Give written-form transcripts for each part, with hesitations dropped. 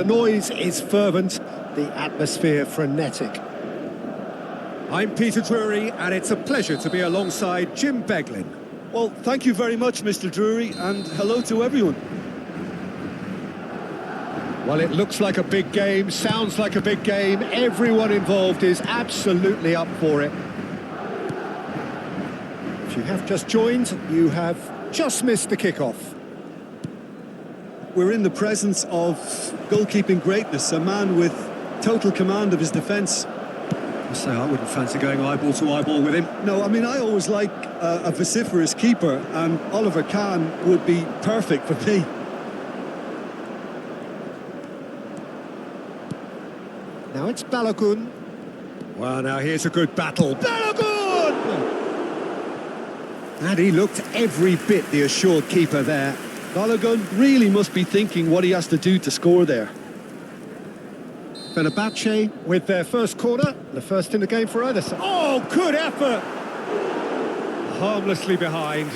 The noise is fervent, the atmosphere frenetic. I'm Peter Drury, and it's a pleasure to be alongside Jim Beglin. Well, thank you very much, Mr. Drury, and hello to everyone. Well, it looks like a big game, sounds like a big game. Everyone involved is absolutely up for it. If you have just joined, you have just missed the kickoff. We're in the presence of goalkeeping greatness, a man with total command of his defence. I say I wouldn't fancy going eyeball to eyeball with him. No, I mean, I always like a vociferous keeper, and Oliver Kahn would be perfect for me. Now it's Balogun. Well, now here's a good battle. Balogun! And he looked every bit the assured keeper there. Balogun really must be thinking what he has to do to score there. Fenerbahce with their first corner, the first in the game for either side. Oh, good effort! Harmlessly behind.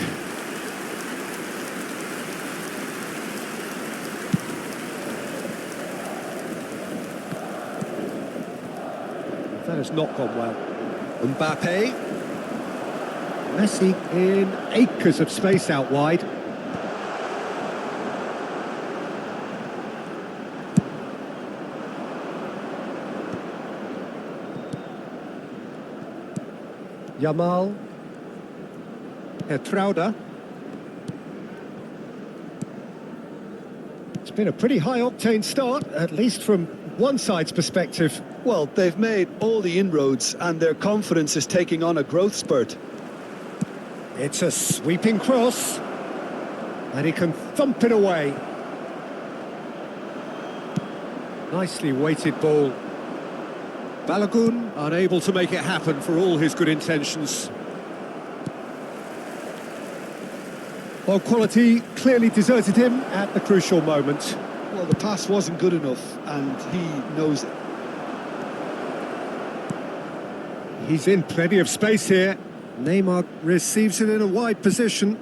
That has not gone well. Mbappe. Messi in acres of space out wide. Yamal. Hertrauda. It's been a pretty high-octane start, at least from one side's perspective. Well, they've made all the inroads and their confidence is taking on a growth spurt. It's a sweeping cross, and he can thump it away. Nicely weighted ball. Balogun unable to make it happen for all his good intentions. Well, quality clearly deserted him at the crucial moment. Well, the pass wasn't good enough, and he knows it. He's in plenty of space here. Neymar receives it in a wide position.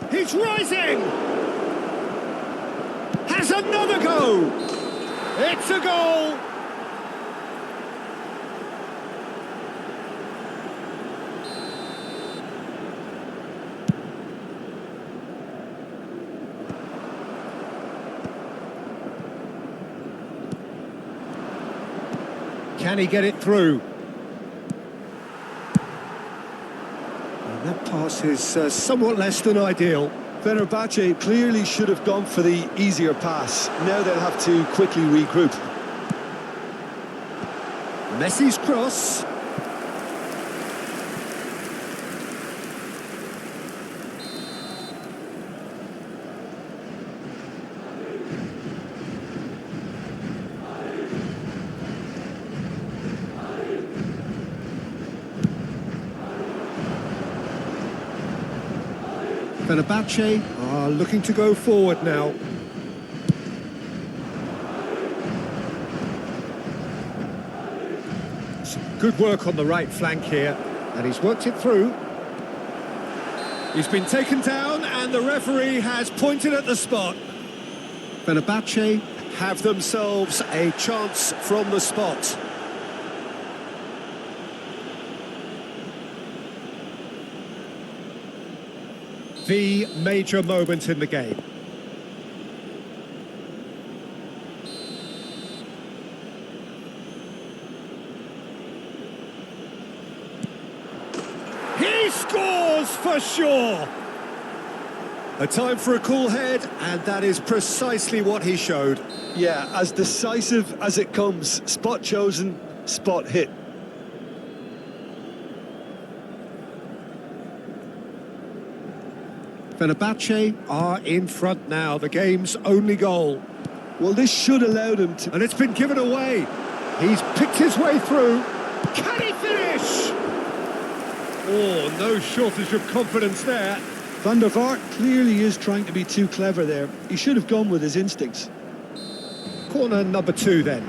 He's rising! Has another go! It's a goal! Can he get it through? And that pass is somewhat less than ideal. Fenerbahce clearly should have gone for the easier pass. Now they'll have to quickly regroup. Messi's cross. Fenerbahce are looking to go forward now. Some good work on the right flank here, and he's worked it through. He's been taken down, and the referee has pointed at the spot. Fenerbahce have themselves a chance from the spot. The major moment in the game. He scores for sure! A time for a cool head, and that is precisely what he showed. Yeah, as decisive as it comes. Spot chosen, spot hit. Fenerbahce are in front now, the game's only goal. Well, this should allow them to... And it's been given away. He's picked his way through. Can he finish? Oh, no shortage of confidence there. Van der Vaart clearly is trying to be too clever there. He should have gone with his instincts. Corner number 2 then.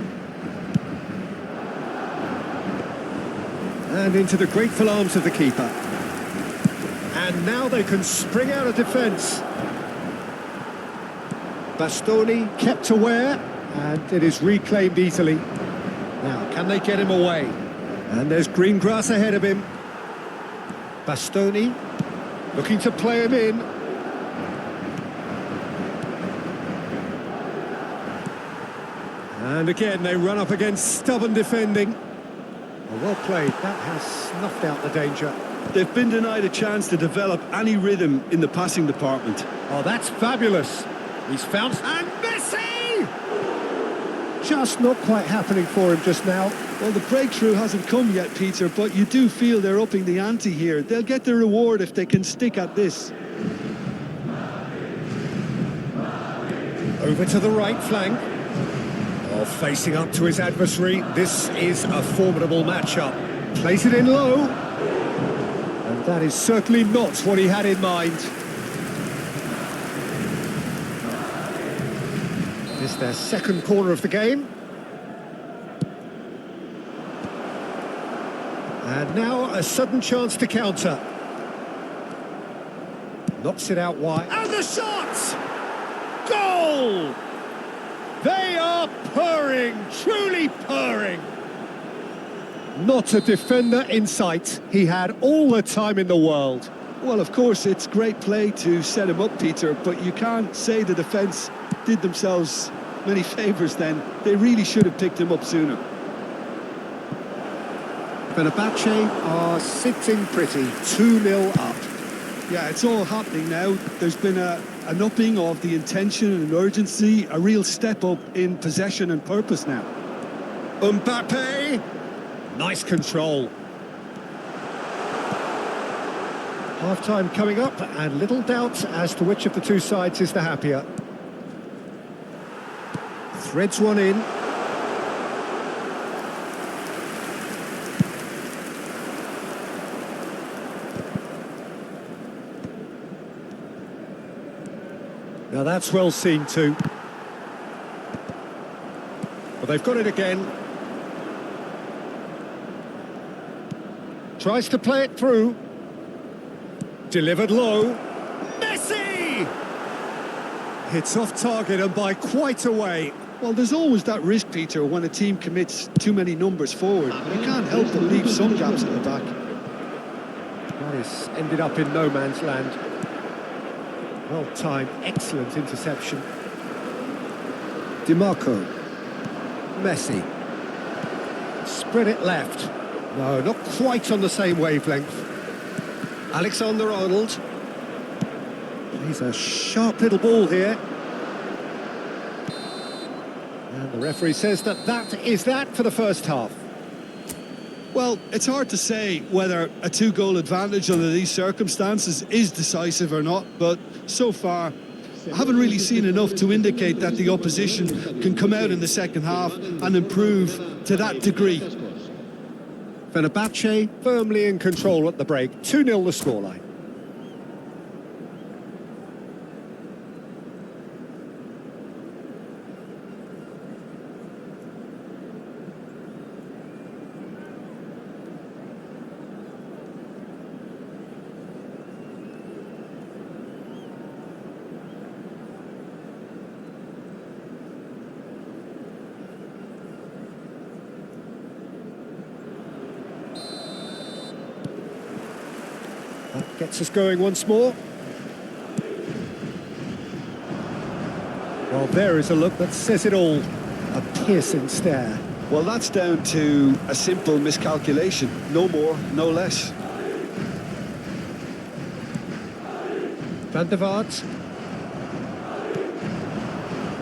And into the grateful arms of the keeper. And now they can spring out of defence. Bastoni kept aware, and it is reclaimed easily. Now, can they get him away? And there's green grass ahead of him. Bastoni, looking to play him in. And again, they run up against stubborn defending. Well played, that has snuffed out the danger. They've been denied a chance to develop any rhythm in the passing department. Oh, that's fabulous. He's found... And Messi! Just not quite happening for him just now. Well, the breakthrough hasn't come yet, Peter, but you do feel they're upping the ante here. They'll get the reward if they can stick at this. Over to the right flank. Oh, facing up to his adversary. This is a formidable matchup. Plays it in low. And that is certainly not what he had in mind. This is their second corner of the game. And now a sudden chance to counter. Knocks it out wide. And the shot! Goal! They are purring, truly purring. Not a defender in sight. He had all the time in the world. Well, of course, it's great play to set him up, Peter, but you can't say the defence did themselves many favours then. They really should have picked him up sooner. Fenerbahce are sitting pretty, 2-0 up. Yeah, it's all happening now. There's been an upping of the intention and urgency, a real step up in possession and purpose now. Mbappe! Nice control. Half-time coming up, and little doubt as to which of the two sides is the happier. Threads one in. Now that's well seen too. But they've got it again. Tries to play it through. Delivered low. Messi! Hits off target and by quite a way. Well, there's always that risk, Peter, when a team commits too many numbers forward. You can't help but leave some gaps at the back. That is ended up in no man's land. Well timed, excellent interception. DiMarco. Messi. Spread it left. No, not quite on the same wavelength. Alexander-Arnold. He's a sharp little ball here. And the referee says that is that for the first half. Well, it's hard to say whether a two-goal advantage under these circumstances is decisive or not, but so far I haven't really seen enough to indicate that the opposition can come out in the second half and improve to that degree. Fenerbahce firmly in control at the break, 2-0 the scoreline. That gets us going once more. Well, there is a look that says it all. A piercing stare. Well, that's down to a simple miscalculation. No more, no less. Van der Vaart.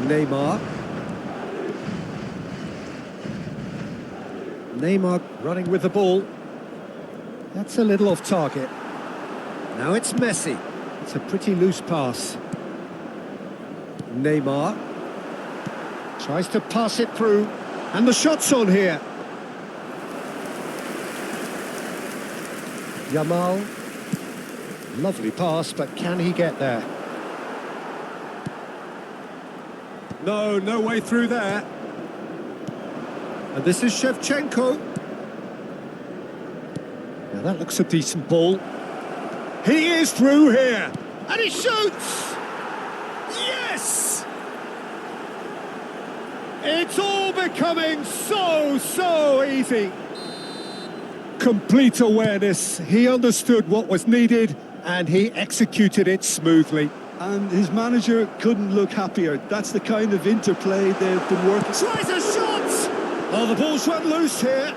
Neymar. Neymar running with the ball. That's a little off target. Now it's Messi. It's a pretty loose pass. Neymar tries to pass it through, and the shot's on here. Yamal. Lovely pass, but can he get there? No way through there. And this is Shevchenko. Now that looks a decent ball. He is through here, and he shoots! Yes! It's all becoming so easy. Complete awareness. He understood what was needed and he executed it smoothly. And his manager couldn't look happier. That's the kind of interplay they've been working. Tries a shot! Oh, the ball's run loose here.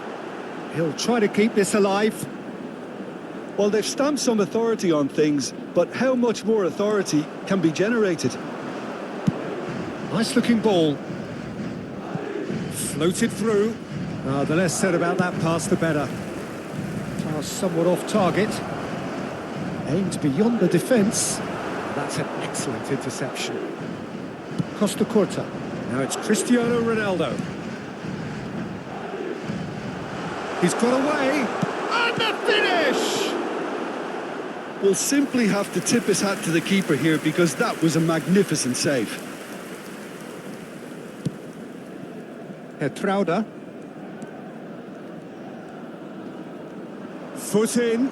He'll try to keep this alive. Well, they've stamped some authority on things, but how much more authority can be generated? Nice looking ball. Floated through. Oh, the less said about that pass, the better. Pass somewhat off target. Aimed beyond the defence. That's an excellent interception. Costa Curta. Now it's Cristiano Ronaldo. He's got away. And the finish! We'll simply have to tip his hat to the keeper here because that was a magnificent save. Trauda. Foot in.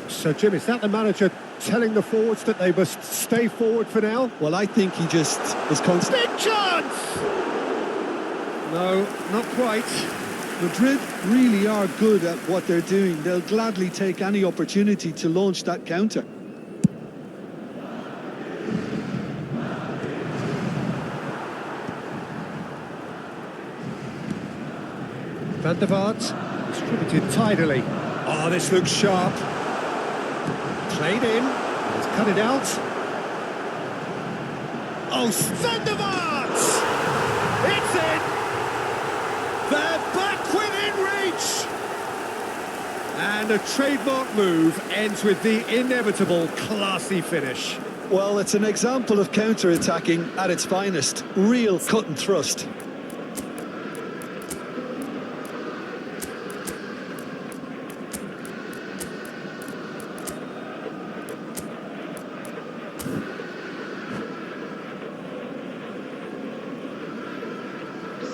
So, Jim, is that the manager telling the forwards that they must stay forward for now? Well, I think he just is constant. Big chance! No, not quite. Madrid really are good at what they're doing. They'll gladly take any opportunity to launch that counter. Van der Vaart, distributed tidily. Oh, this looks sharp. Played in, he's cut it out. Oh, Van der Vaart! It's in! They're back within reach! And a trademark move ends with the inevitable classy finish. Well, it's an example of counter-attacking at its finest. Real cut and thrust.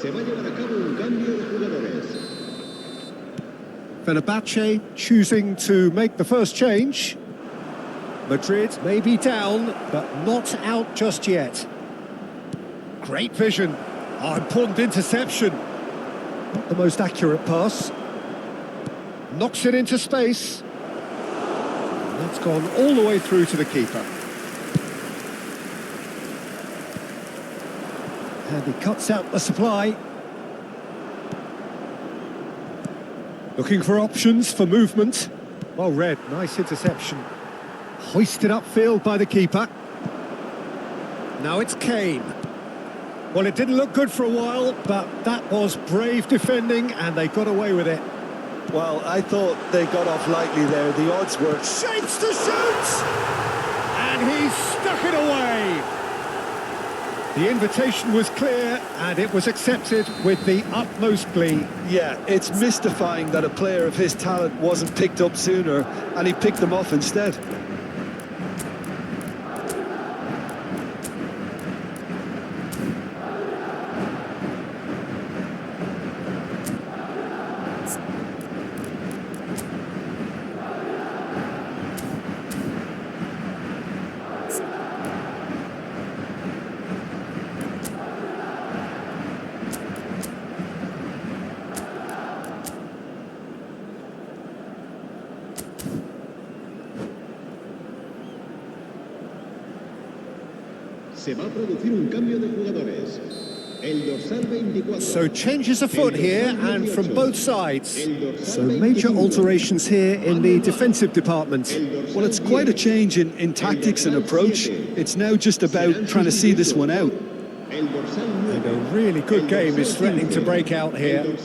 Se va a llevar a cabo un cambio de jugadores. Fenerbahce choosing to make the first change. Madrid may be down, but not out just yet. Great vision. Oh, important interception. Not the most accurate pass. Knocks it into space. And that's gone all the way through to the keeper. And he cuts out the supply. Looking for options for movement. Well read, nice interception. Hoisted upfield by the keeper. Now it's Kane. Well, it didn't look good for a while, but that was brave defending and they got away with it. Well, I thought they got off lightly there. The odds were... Shapes to shoot! And he stuck it away! The invitation was clear and it was accepted with the utmost glee. Yeah, it's mystifying that a player of his talent wasn't picked up sooner and he picked them off instead. Se va a producir un cambio de jugadores. El dorsal 24. So changes afoot here and from both sides. So major alterations here in the defensive department. Well, it's quite a change in tactics and approach. It's now just about trying to see this one out. And a really good game is threatening to break out here.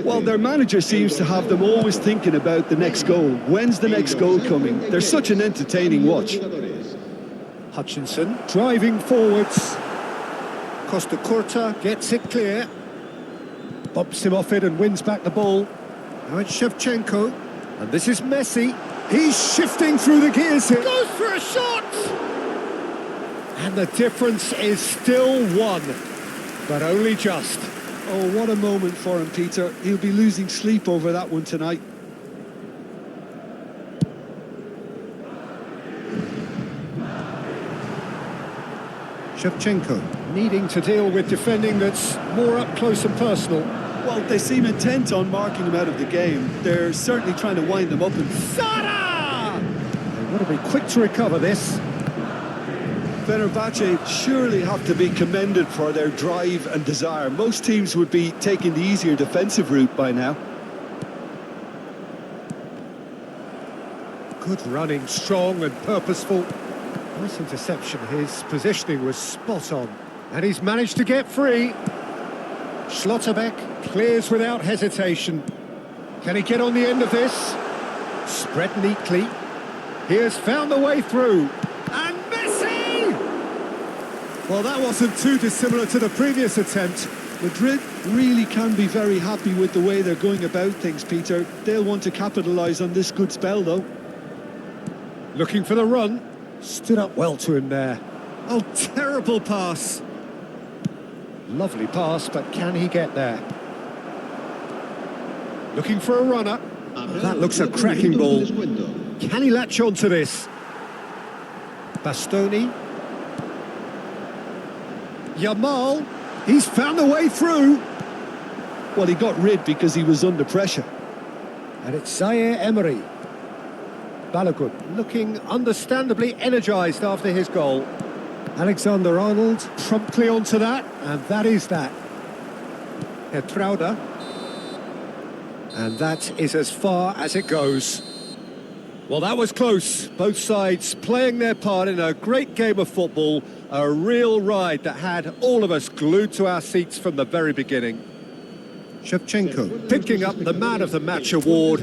Well, their manager seems to have them always thinking about the next goal. When's the next goal coming? They're such an entertaining watch. Hutchinson driving forwards. Costa Curta gets it clear. Bumps him off it and wins back the ball. Now it's Shevchenko. And this is Messi. He's shifting through the gears here. Goes for a shot! And the difference is still one. But only just. Oh, what a moment for him, Peter. He'll be losing sleep over that one tonight. Shevchenko needing to deal with defending that's more up close and personal. Well, they seem intent on marking him out of the game. They're certainly trying to wind them up and... Sona! They want to be quick to recover this. Fenerbahce surely have to be commended for their drive and desire. Most teams would be taking the easier defensive route by now. Good running, strong and purposeful. Nice interception. His positioning was spot on. And he's managed to get free. Schlotterbeck clears without hesitation. Can he get on the end of this? Spread neatly. He has found the way through. And Messi! Well, that wasn't too dissimilar to the previous attempt. Madrid really can be very happy with the way they're going about things, Peter. They'll want to capitalise on this good spell, though. Looking for the run. Stood up well to him there. Oh, terrible pass. Lovely pass, but can he get there? Looking for a runner. That looks a cracking ball. Can he latch on to this? Bastoni. Yamal. He's found the way through. Well, he got rid because he was under pressure. And it's Zaire Emery. Balogun looking understandably energised after his goal. Alexander-Arnold promptly onto that, and that is that. Etrauda. And that is as far as it goes. Well, that was close. Both sides playing their part in a great game of football. A real ride that had all of us glued to our seats from the very beginning. Shevchenko picking up the Man of the Match award.